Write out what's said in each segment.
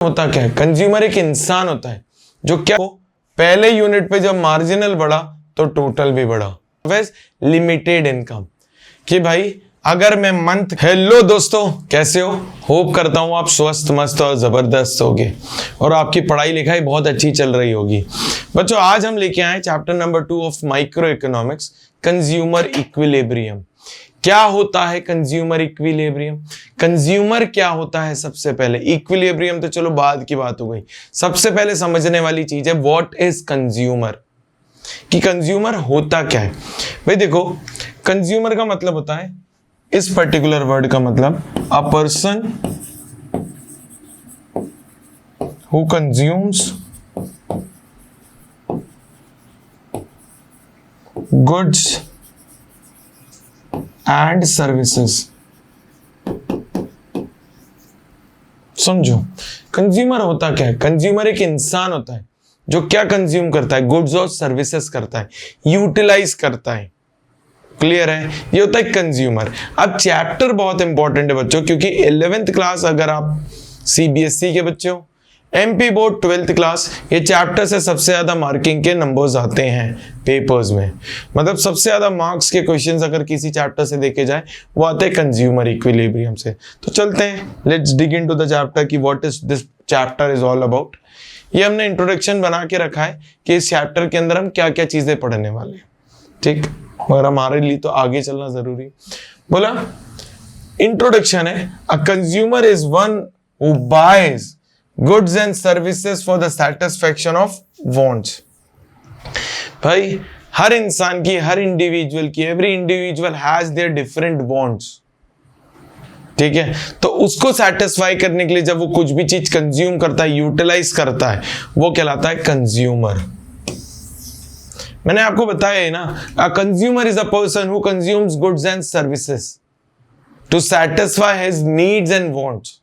होता क्या है? कंज्यूमर एक इंसान होता है जो क्या पहले यूनिट पे जब मार्जिनल बढ़ा तो टोटल भी बढ़ा। लिमिटेड इनकम कि भाई अगर मैं मंथ। हेलो दोस्तों, कैसे हो? होप करता हूं आप स्वस्थ मस्त और जबरदस्त होगे और आपकी पढ़ाई लिखाई बहुत अच्छी चल रही होगी। बच्चों, आज हम लेके आए chapter number 2 of micro economics, consumer equilibrium. क्या होता है कंज्यूमर इक्विलिब्रियम? कंज्यूमर क्या होता है? सबसे पहले इक्विलिब्रियम तो चलो बाद की बात हो गई, सबसे पहले समझने वाली चीज है व्हाट इज कंज्यूमर, कि कंज्यूमर होता क्या है। भाई देखो, कंज्यूमर का मतलब होता है, इस पर्टिकुलर वर्ड का मतलब अ person who consumes goods and services. समझो, कंज्यूमर होता क्या है? कंज्यूमर एक इंसान होता है जो क्या कंज्यूम करता है? गुड्स और सर्विसेज करता है, यूटिलाइज करता है। क्लियर है? ये होता है कंज्यूमर। अब चैप्टर बहुत इंपॉर्टेंट है बच्चों, क्योंकि 11th क्लास अगर आप सीबीएसई के बच्चे हो, एमपी बोर्ड 12th क्लास, ये चैप्टर से सबसे ज्यादा मार्किंग के नंबर्स आते हैं पेपर्स में। मतलब सबसे ज्यादा मार्क्स के क्वेश्चंस अगर किसी चैप्टर से देखे जाए वो आते हैं कंज्यूमर इक्विलिब्रियम से। तो चलते हैं, let's dig into the chapter कि what is this chapter is all about. ये हमने इंट्रोडक्शन बना के रखा है कि इस चैप्टर के अंदर हम क्या क्या चीजें पढ़ने वाले हैं, ठीक, मगर हमारे लिए तो आगे चलना जरूरी। बोला इंट्रोडक्शन है, अ consumer is one who boys goods and services for the satisfaction of wants. भाई हर इंसान की, हर इंडिविजुअल की, every individual has their different wants, ठीक है। तो उसको सेटिस्फाई करने के लिए जब वो कुछ भी चीज कंज्यूम करता है, यूटिलाइज करता है, वो कहलाता है कंज्यूमर। मैंने आपको बताया है ना, a consumer is a person who consumes goods and services to satisfy his needs and wants.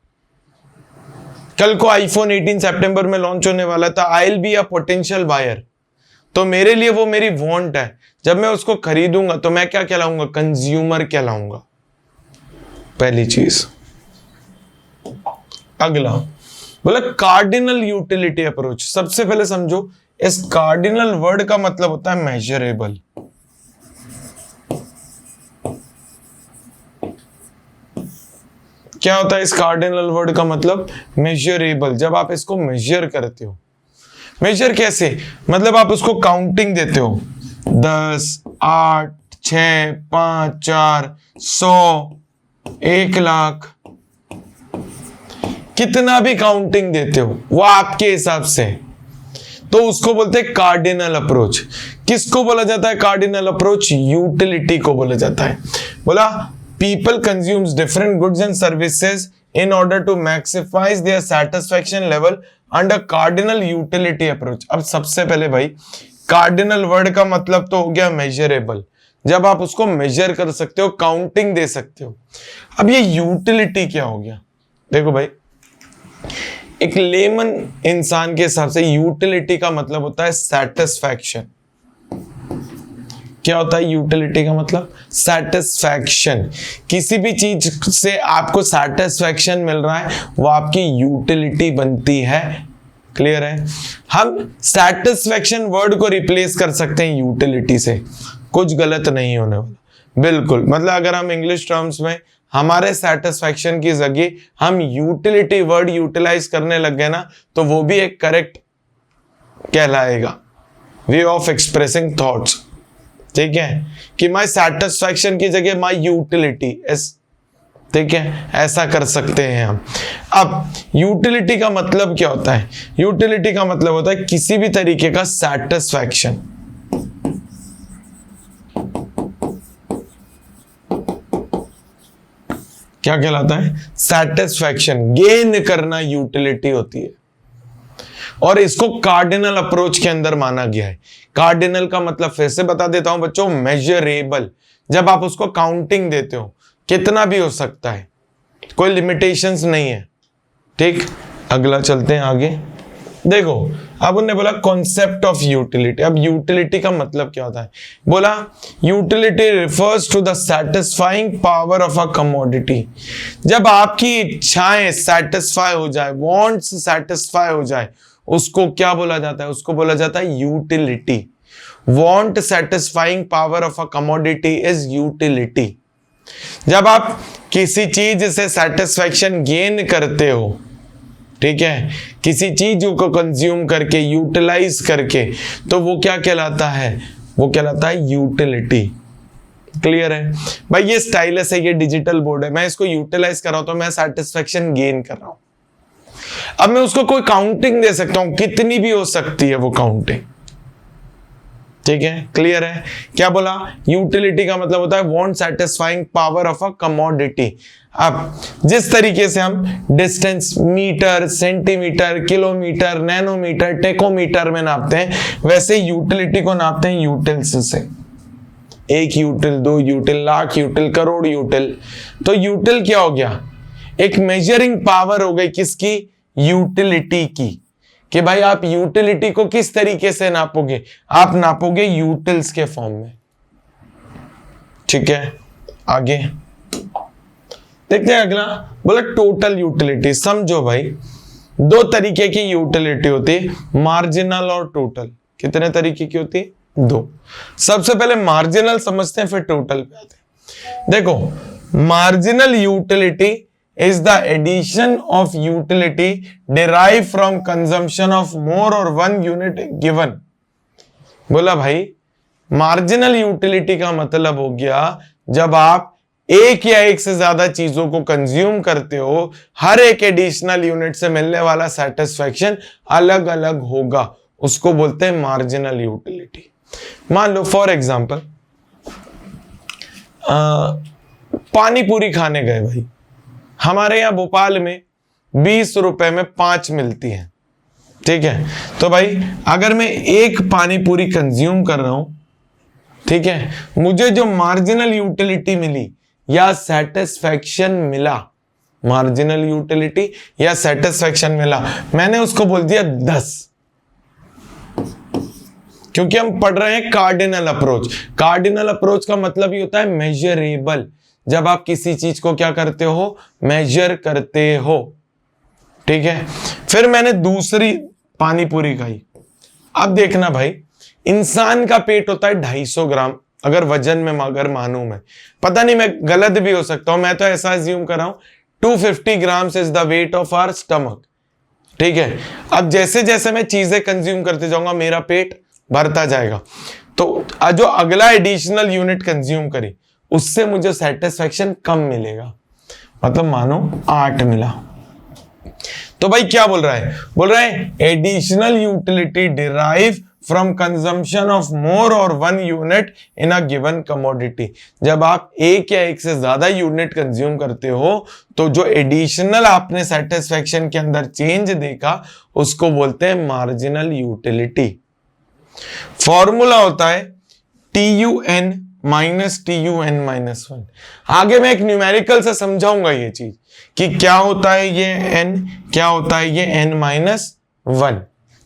कल को आईफोन 18 सितंबर में लॉन्च होने वाला था, I will be a potential buyer. तो मेरे लिए वो मेरी वांट है, जब मैं उसको खरीदूंगा तो मैं क्या कहलाऊंगा? कंज्यूमर कहलाऊंगा, पहली चीज। अगला बोला कार्डिनल यूटिलिटी अप्रोच। सबसे पहले समझो, इस कार्डिनल वर्ड का मतलब होता है मेजरेबल। क्या होता है इस कार्डिनल वर्ड का मतलब? मेजरेबल। जब आप इसको मेजर करते हो, मेजर कैसे? मतलब आप उसको काउंटिंग देते हो, 10, 8, 6, 5, 4, 100, 1 लाख, कितना भी काउंटिंग देते हो वो आपके हिसाब से, तो उसको बोलते हैं कार्डिनल अप्रोच। किसको बोला जाता है कार्डिनल अप्रोच? यूटिलिटी को बोला जाता है। बोला people consumes different goods and services in order to maximize their satisfaction level under cardinal utility approach। अब सबसे पहले भाई, कार्डिनल वर्ड का मतलब तो हो गया मेजरेबल, जब आप उसको मेजर कर सकते हो, काउंटिंग दे सकते हो। अब ये यूटिलिटी क्या हो गया? देखो भाई, एक लेमन इंसान के हिसाब से यूटिलिटी का मतलब होता है सेटिस्फैक्शन। क्या होता है यूटिलिटी का मतलब? सेटिस्फैक्शन। किसी भी चीज से आपको सेटिस्फैक्शन मिल रहा है, वो आपकी यूटिलिटी बनती है। क्लियर है? हम सेटिस्फैक्शन वर्ड को रिप्लेस कर सकते हैं यूटिलिटी से, कुछ गलत नहीं होने वाला, बिल्कुल। मतलब अगर हम इंग्लिश टर्म्स में हमारे सेटिस्फैक्शन की जगह हम यूटिलिटी वर्ड यूटिलाइज करने लग गए ना, तो वो भी एक करेक्ट कहलाएगा, वे ऑफ एक्सप्रेसिंग थॉट्स। ठीक है, कि माई सेटिस्फैक्शन की जगह माई यूटिलिटी, ठीक है, ऐसा कर सकते हैं हम। अब यूटिलिटी का मतलब क्या होता है? यूटिलिटी का मतलब होता है किसी भी तरीके का सेटिस्फैक्शन। क्या कहलाता है? सेटिस्फैक्शन, गेन करना यूटिलिटी होती है। और इसको कार्डिनल अप्रोच के अंदर माना गया है। कार्डिनल का मतलब फिर से बता देता हूं बच्चों, मेजरेबल। जब आप उसको काउंटिंग देते हो, कितना भी हो सकता है, कोई लिमिटेशंस नहीं है। ठीक, अगला चलते हैं आगे। देखो, अब उन्होंने बोला कॉन्सेप्ट ऑफ यूटिलिटी। अब यूटिलिटी का मतलब क्या होता है? बोला utility refers to the satisfying power of a commodity. जब आपकी इच्छाएं सेटिस्फाई हो जाए, वांट्स सेटिस्फाई हो जाए, उसको क्या बोला जाता है? उसको बोला जाता है utility. Want satisfying power of a commodity is utility. जब आप किसी चीज से सेटिस्फैक्शन गेन करते हो, ठीक है, किसी चीज को कंज्यूम करके, यूटिलाइज करके, तो वो क्या कहलाता है? वो कहलाता है यूटिलिटी। क्लियर है भाई? ये स्टाइलस है, ये डिजिटल बोर्ड है, मैं इसको यूटिलाइज कर रहा हूं तो मैं सेटिस्फैक्शन गेन कर रहा हूं। अब मैं उसको कोई काउंटिंग दे सकता हूं, कितनी भी हो सकती है वो काउंटिंग, ठीक है? क्लियर है? क्या बोला? यूटिलिटी का मतलब होता है want satisfying power of a commodity. अब जिस तरीके से हम distance metre, centimetre, kilometre, nanometre, tachometer में नापते हैं, वैसे यूटिलिटी को नापते हैं यूटिल्स से। 1 यूटिल, 2 यूटिल, लाख यूटिल, करोड़ यूटिल। तो यूटिल क्या हो गया? एक मेजरिंग पावर हो गई किसकी? यूटिलिटी की। कि भाई आप यूटिलिटी को किस तरीके से नापोगे? आप नापोगे यूटिल्स के फॉर्म में। ठीक है, आगे देखते हैं अगला। बोला टोटल यूटिलिटी। समझो भाई, 2 तरीके की यूटिलिटी होती है, मार्जिनल और टोटल। कितने तरीके की होती है? 2। सबसे पहले मार्जिनल समझते हैं, फिर टोटल पे आते हैं। देखो, marginal utility is the addition of utility derived from consumption of more or one unit given। बोला भाई मार्जिनल यूटिलिटी का मतलब हो गया जब आप एक या एक से ज्यादा चीजों को कंज्यूम करते हो, हर एक एडिशनल यूनिट से मिलने वाला सेटिस्फैक्शन अलग अलग होगा, उसको बोलते हैं मार्जिनल यूटिलिटी। मान लो फॉर एग्जांपल पानी पूरी खाने गए भाई, हमारे यहाँ भोपाल में 20 रुपए में 5 मिलती है, ठीक है? तो भाई अगर मैं एक पानी पूरी कंज्यूम कर रहा हूं, ठीक है, मुझे जो मार्जिनल यूटिलिटी मिली या सेटिस्फैक्शन मिला, मार्जिनल यूटिलिटी या सेटिस्फैक्शन मिला, मैंने उसको बोल दिया 10। क्योंकि हम पढ़ रहे हैं कार्डिनल अप्रोच। कार्डिनल अप्रोच का मतलब ये होता है मेजरेबल। जब आप किसी चीज को क्या करते हो? मेजर करते हो, ठीक है? फिर मैंने दूसरी पानी पूरी खाई। अब देखना भाई, इंसान का पेट होता है 250 ग्राम, अगर वजन में अगर मानूं मैं, पता नहीं मैं गलत भी हो सकता हूं, मैं तो ऐसा अज्यूम कर रहा हूं 250 grams is the weight of our stomach, ठीक है? अब जैसे जैसे मैं चीजें कंज्यूम करते जाऊंगा मेरा पेट बढ़ता जाएगा, तो जो अगला एडिशनल यूनिट कंज्यूम करी उससे मुझे सेटिस्फैक्शन कम मिलेगा। मतलब मानो 8 मिला, तो भाई क्या बोल रहा है? बोल रहा है additional utility derive from consumption of more और one unit in a given commodity. जब आप एक या एक से ज्यादा यूनिट कंज्यूम करते हो तो जो एडिशनल आपने सेटिस्फैक्शन के अंदर चेंज देखा उसको बोलते हैं मार्जिनल यूटिलिटी। फॉर्मूला होता है TUN माइनस TUN माइनस 1। आगे मैं एक न्यूमेरिकल से समझाऊंगा ये चीज कि क्या होता है ये n, क्या होता है ये n माइनस 1,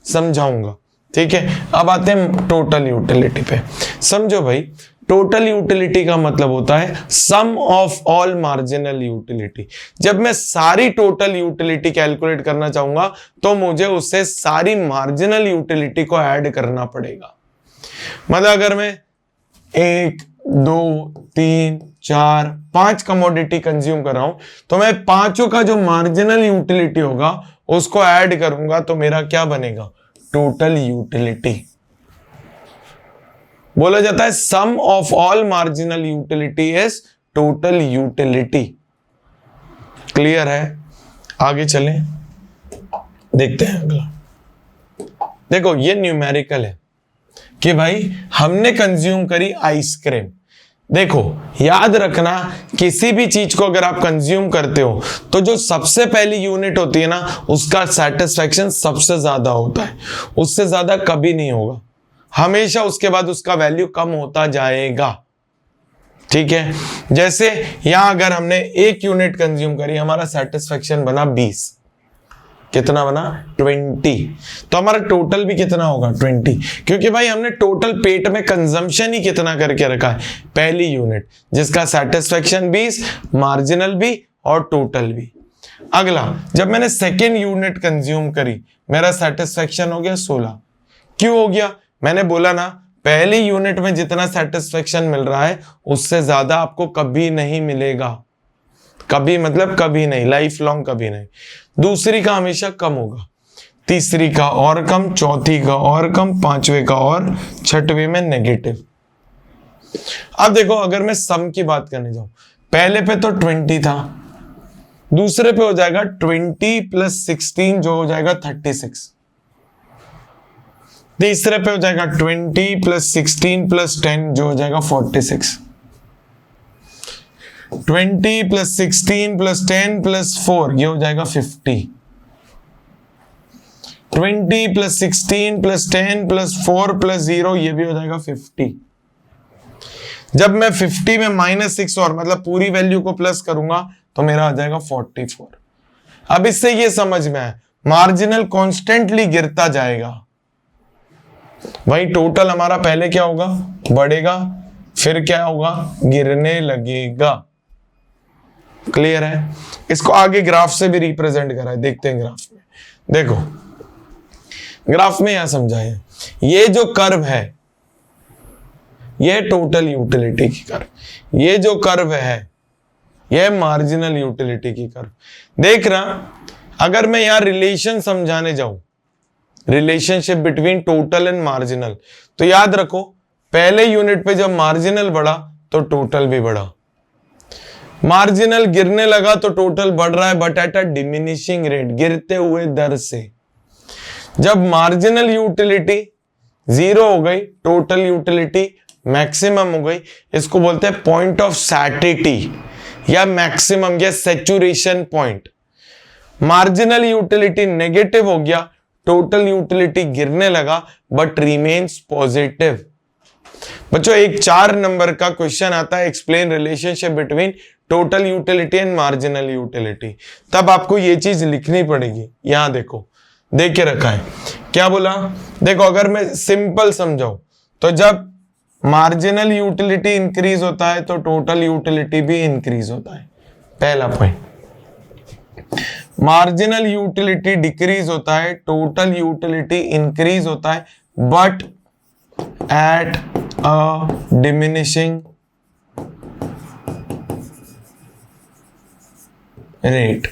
समझाऊंगा, ठीक है? अब आते हैं टोटल यूटिलिटी पे। समझो भाई, टोटल यूटिलिटी का मतलब होता है sum of all marginal utility. जब मैं सारी टोटल यूटिलिटी कैलकुलेट करना चाहूंगा तो मुझे उससे सारी मार्जिनल यूटिलिटी को ऐड करना पड़ेगा। मतलब अगर मैं 1, 2, 3, 4, 5 कमोडिटी कंज्यूम कर रहा हूं तो मैं पांचों का जो मार्जिनल यूटिलिटी होगा उसको ऐड करूंगा तो मेरा क्या बनेगा? Total utility. बोला जाता है sum of all marginal utility is total utility. Clear है? आगे चलें, देखते हैं अगला। देखो ये न्यूमेरिकल है कि भाई हमने कंज्यूम करी आइसक्रीम। देखो याद रखना, किसी भी चीज को अगर आप कंज्यूम करते हो तो जो सबसे पहली यूनिट होती है ना उसका सेटिस्फैक्शन सबसे ज्यादा होता है, उससे ज्यादा कभी नहीं होगा, हमेशा उसके बाद उसका वैल्यू कम होता जाएगा, ठीक है? जैसे यहां अगर हमने 1 यूनिट कंज्यूम करी, हमारा सेटिस्फैक्शन बना 20, कितना बना 20। तो हमारा टोटल भी कितना होगा 20, क्योंकि भाई हमने टोटल पेट में कंजम्पशन ही कितना करके रखा है, पहली यूनिट, जिसका सेटिस्फेक्शन 20, मार्जिनल भी और टोटल भी। अगला, जब मैंने सेकेंड यूनिट कंज्यूम करी, मेरा सेटिस्फेक्शन हो गया 16। क्यों हो गया? मैंने बोला ना, पहली यूनिट में जितना सेटिस्फेक्शन मिल रहा है उससे ज्यादा आपको कभी नहीं मिलेगा, कभी मतलब कभी नहीं, लाइफ लॉन्ग कभी नहीं। दूसरी का हमेशा कम होगा, तीसरी का और कम, चौथी का और कम, पांचवे का और, छठवें में नेगेटिव। अब देखो, अगर मैं सम की बात करने जाऊं, पहले पे तो 20 था, दूसरे पे हो जाएगा 20 + 16 जो हो जाएगा 36, तीसरे पे हो जाएगा 20 + 16 + 10 जो हो जाएगा 46, 20 + 16 + 10 + 4 ये हो जाएगा 50, 20 + 16 + 10 + 4 + 0 ये भी हो जाएगा 50। जब मैं 50 में -6 और मतलब पूरी वैल्यू को प्लस करूंगा तो मेरा आ जाएगा 44। अब इससे ये समझ में आया, मार्जिनल कॉन्स्टेंटली गिरता जाएगा। वही टोटल हमारा पहले क्या होगा, बढ़ेगा, फिर क्या होगा, गिरने लगेगा। क्लियर है? इसको आगे ग्राफ से भी रिप्रेजेंट करा है, देखते हैं ग्राफ में। देखो ग्राफ में यह समझा है, ये जो कर्व है ये टोटल यूटिलिटी की कर्व, ये जो कर्व है ये मार्जिनल यूटिलिटी की कर्व। देख रहा, अगर मैं यहां रिलेशन समझाने जाऊं, relationship between total and marginal, तो याद रखो पहले यूनिट पे जब मार्जिनल बढ़ा तो टोटल भी बढ़ा, मार्जिनल गिरने लगा तो टोटल बढ़ रहा है, but at a diminishing rate, गिरते हुए दर से। जब मार्जिनल यूटिलिटी 0 हो गई, टोटल यूटिलिटी मैक्सिमम हो गई, इसको बोलते हैं पॉइंट ऑफ सैटिटी या मैक्सिमम या saturation point. Marginal utility negative हो गया, टोटल यूटिलिटी गिरने लगा, बट रिमेन्स पॉजिटिव। बच्चों एक 4 नंबर का क्वेश्चन आता है, explain relationship between total utility and marginal utility, तब आपको ये चीज लिखनी पड़ेगी। यहां देखो, देख के रखा है, क्या बोला? देखो अगर मैं सिंपल समझाऊं तो जब मार्जिनल यूटिलिटी इंक्रीज होता है तो टोटल यूटिलिटी भी इंक्रीज होता है, पहला पॉइंट। मार्जिनल यूटिलिटी डिक्रीज होता है, टोटल यूटिलिटी इंक्रीज होता है, but at a diminishing rate.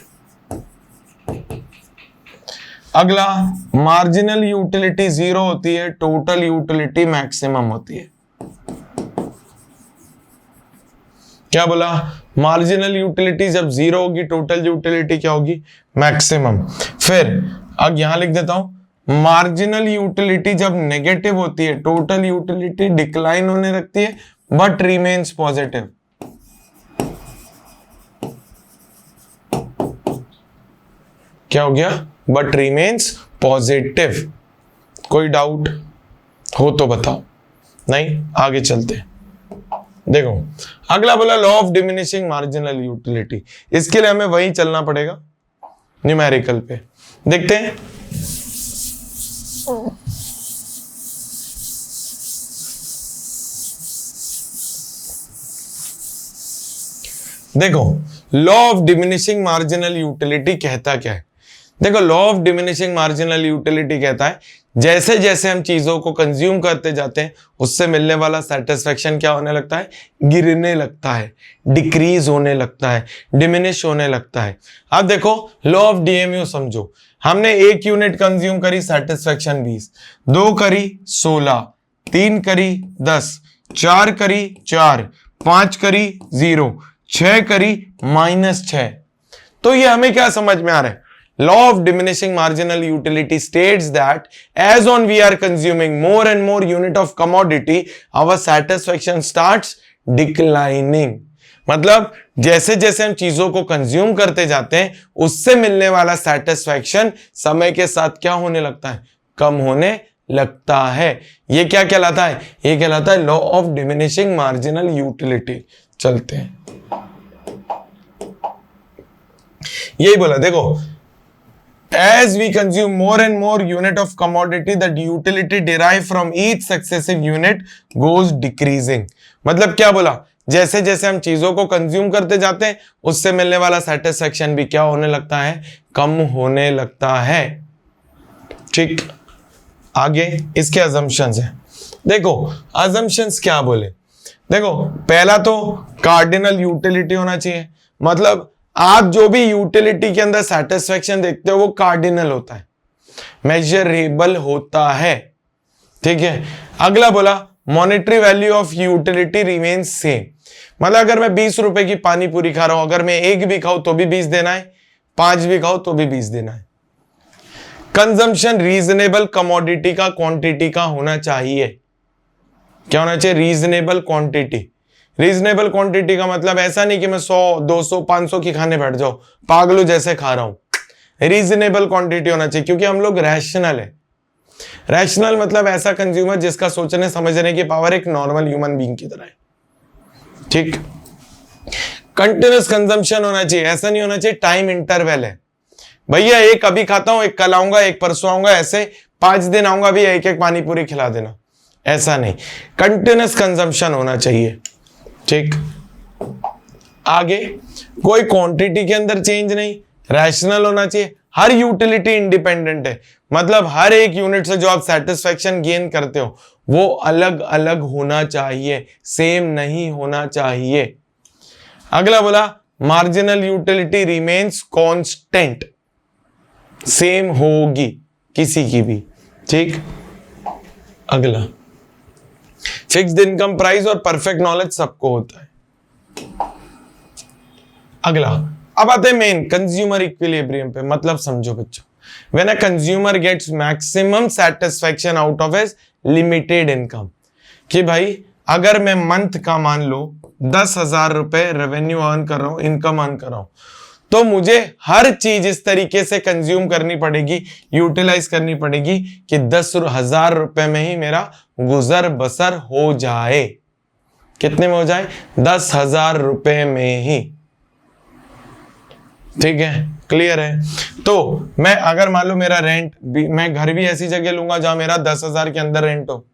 अगला, मार्जिनल यूटिलिटी 0 होती है, टोटल यूटिलिटी मैक्सिमम होती है। क्या बोला? मार्जिनल यूटिलिटी जब 0 होगी, टोटल यूटिलिटी क्या होगी, मैक्सिमम। फिर अब यहां लिख देता हूं, मार्जिनल यूटिलिटी जब नेगेटिव होती है, टोटल यूटिलिटी डिक्लाइन होने लगती है, बट रिमेन्स पॉजिटिव। क्या हो गया? But remains positive. कोई डाउट हो तो बताओ, नहीं आगे चलते हैं। देखो अगला बोला law of diminishing marginal utility, इसके लिए हमें वही चलना पड़ेगा न्यूमेरिकल पे। देखते हैं, देखो law of diminishing marginal utility कहता क्या है? देखो law of diminishing marginal utility कहता है जैसे जैसे हम चीजों को कंज्यूम करते जाते हैं उससे मिलने वाला सेटिस्फेक्शन क्या होने लगता है, गिरने लगता है, डिक्रीज होने लगता है, डिमिनिश होने लगता है। अब देखो लॉ ऑफ डीएमयू समझो, हमने 1 यूनिट कंज्यूम करी, सेटिस्फेक्शन 20, 2 करी 16, 3 करी 10, 4 करी 4, 5 करी 0, 6 करी -6। तो ये हमें क्या समझ में आ रहा है? Law of diminishing marginal utility states that as on we are consuming more and more unit of commodity, our satisfaction starts declining. मतलब जैसे जैसे हम चीजों को कंज्यूम करते जाते हैं उससे मिलने वाला सेटिस्फैक्शन समय के साथ क्या होने लगता है, कम होने लगता है। ये क्या कहलाता है? ये कहलाता है law of diminishing marginal utility. चलते हैं, यही बोला। देखो As we consume more and more unit of commodity, the utility derived from each successive unit goes decreasing. मतलब क्या बोला, जैसे जैसे हम चीजों को कंज्यूम करते जाते हैं उससे मिलने वाला सेटिस्फेक्शन भी क्या होने लगता है, कम होने लगता है। ठीक, आगे इसके अजम्पशंस हैं। देखो अजम्पशंस क्या बोले, देखो पहला तो कार्डिनल यूटिलिटी होना चाहिए, मतलब आप जो भी यूटिलिटी के अंदर सेटिस्फेक्शन देखते हो वो कार्डिनल होता है, मेजरेबल होता है। ठीक है, अगला बोला monetary value of utility remains same, मतलब अगर मैं 20 रुपए की पानी पूरी खा रहा हूं, अगर मैं एक भी खाऊं तो भी 20 देना है, 5 भी खाऊं तो भी 20 देना है। कंजम्पशन रीजनेबल कमोडिटी का क्वांटिटी का होना चाहिए, क्या होना चाहिए, रीजनेबल क्वांटिटी। रीजनेबल क्वांटिटी का मतलब ऐसा नहीं कि मैं 100 200 500 की खाने बैठ जाऊं, पागलों जैसे खा रहा हूं। रीजनेबल क्वांटिटी होना चाहिए, क्योंकि हम लोग रैशनल है। रैशनल मतलब ऐसा कंज्यूमर जिसका सोचने समझने की पावर एक नॉर्मल ह्यूमन बीइंग की तरह है। ठीक, कंटिन्यूअस कंजम्पशन होना चाहिए, ऐसा नहीं होना चाहिए टाइम इंटरवल है, भैया एक अभी खाता हूं, एक कल आऊंगा, एक परसों आऊंगा, ऐसे 5 दिन आऊंगा भी एक एक पानी पूरी खिला देना, ऐसा नहीं, कंटिन्यूअस कंजम्पशन होना चाहिए। ठीक, आगे कोई क्वांटिटी के अंदर चेंज नहीं, रैशनल होना चाहिए, हर यूटिलिटी इंडिपेंडेंट है, मतलब हर एक यूनिट से जो आप सेटिस्फेक्शन गेन करते हो वो अलग अलग होना चाहिए, सेम नहीं होना चाहिए। अगला बोला marginal utility remains constant, same होगी किसी की भी। ठीक, अगला फिक्स्ड इनकम प्राइस और परफेक्ट नॉलेज सबको होता है। अगला अब आते हैं मेन कंज्यूमर इक्विलिब्रियम पे, मतलब समझो बच्चों, when a consumer gets maximum satisfaction out of his limited income, कि भाई अगर मैं मंथ का मान लो 10,000 रुपए रेवेन्यू अर्न कर रहा हूं, इनकम अर्न कर रहा हूं, तो मुझे हर चीज इस तरीके से कंज्यूम करनी पड़ेगी, यूटिलाइज करनी पड़ेगी कि 10,000 रुपए में ही मेरा गुजर बसर हो जाए। कितने में हो जाए, 10,000 रुपए में ही। ठीक है, क्लियर है। तो मैं अगर मान लो मेरा रेंट भी, मैं घर भी ऐसी जगह लूंगा जहां मेरा 10,000 के अंदर रेंट हो,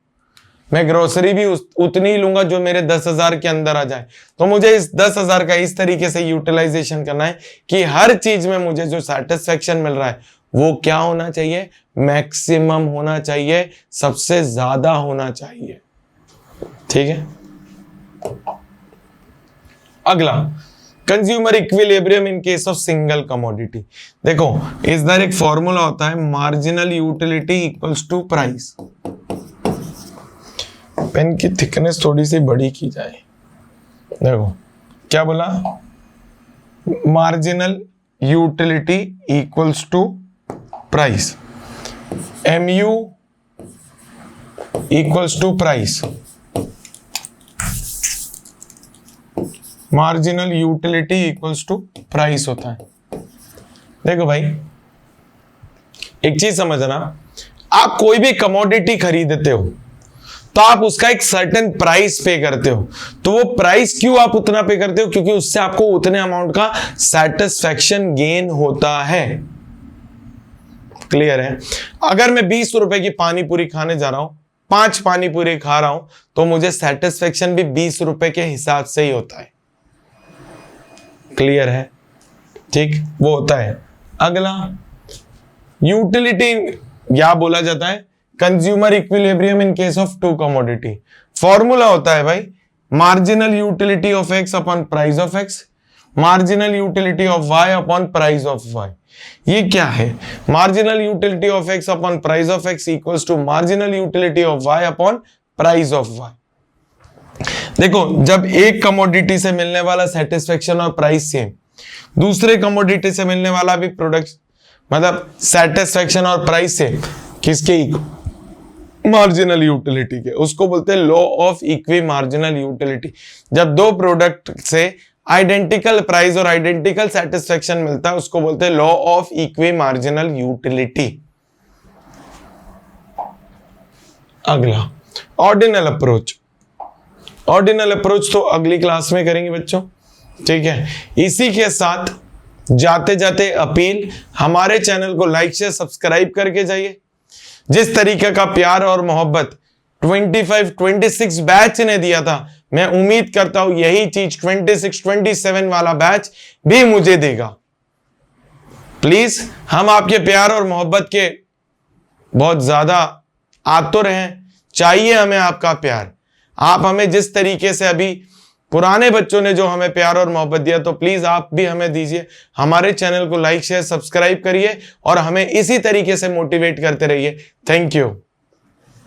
मैं ग्रोसरी भी उतनी ही लूंगा जो मेरे 10,000 के अंदर आ जाए, तो मुझे इस 10,000 का इस तरीके से यूटिलाइजेशन करना है कि हर चीज में मुझे जो सेटिस्फेक्शन मिल रहा है वो क्या होना चाहिए, मैक्सिमम होना चाहिए, सबसे ज्यादा होना चाहिए। ठीक है, अगला consumer equilibrium in case of single commodity. देखो इधर एक फॉर्मूला होता है, marginal utility equals to price. Pen की थिकनेस थोड़ी सी बड़ी की जाए, देखो क्या बोला, marginal utility equals to price, MU equals to price, marginal utility equals to price होता है। देखो भाई एक चीज समझना, आप कोई भी कमोडिटी खरीदते हो तो आप उसका एक सर्टेन प्राइस पे करते हो, तो वो प्राइस क्यों आप उतना पे करते हो, क्योंकि उससे आपको उतने अमाउंट का सेटिस्फेक्शन गेन होता है। क्लियर है। अगर मैं 20 रुपए की पानी पूरी खाने जा रहा हूं, 5 पानी पूरी खा रहा हूं, तो मुझे सेटिस्फेक्शन भी 20 रुपए के हिसाब से ही होता है। क्लियर है, ठीक, वो होता है। अगला यूटिलिटी क्या बोला जाता है, consumer equilibrium in case of two commodity. Formula होता है भाई, marginal utility of X upon price of X, marginal utility of Y upon price of Y. ये क्या है, marginal utility of X upon price of X equals to marginal utility of Y upon price of Y. देखो जब एक commodity से मिलने वाला satisfaction और प्राइस सेम, दूसरे कमोडिटी से मिलने वाला भी प्रोडक्ट मतलब सेटिस्फेक्शन और प्राइस सेम, किसके, मार्जिनल यूटिलिटी के, उसको बोलते हैं law of equi marginal utility. जब दो प्रोडक्ट से आइडेंटिकल प्राइस और आइडेंटिकल सेटिस्फेक्शन मिलता है उसको बोलते हैं law of equi marginal utility. अगला ऑर्डिनल अप्रोच। ऑर्डिनल अप्रोच तो अगली क्लास में करेंगे बच्चों, ठीक है। इसी के साथ जाते जाते अपील, हमारे चैनल को लाइक शेयर सब्सक्राइब करके जाइए। जिस तरीके का प्यार और मोहब्बत 25-26 बैच ने दिया था, मैं उम्मीद करता हूं यही चीज 26-27 वाला बैच भी मुझे देगा। प्लीज हम आपके प्यार और मोहब्बत के बहुत ज्यादा आतुर हैं, चाहिए हमें आपका प्यार। आप हमें जिस तरीके से अभी पुराने बच्चों ने जो हमें प्यार और मोहब्बत दिया, तो प्लीज आप भी हमें दीजिए। हमारे चैनल को लाइक शेयर सब्सक्राइब करिए और हमें इसी तरीके से मोटिवेट करते रहिए। Thank you.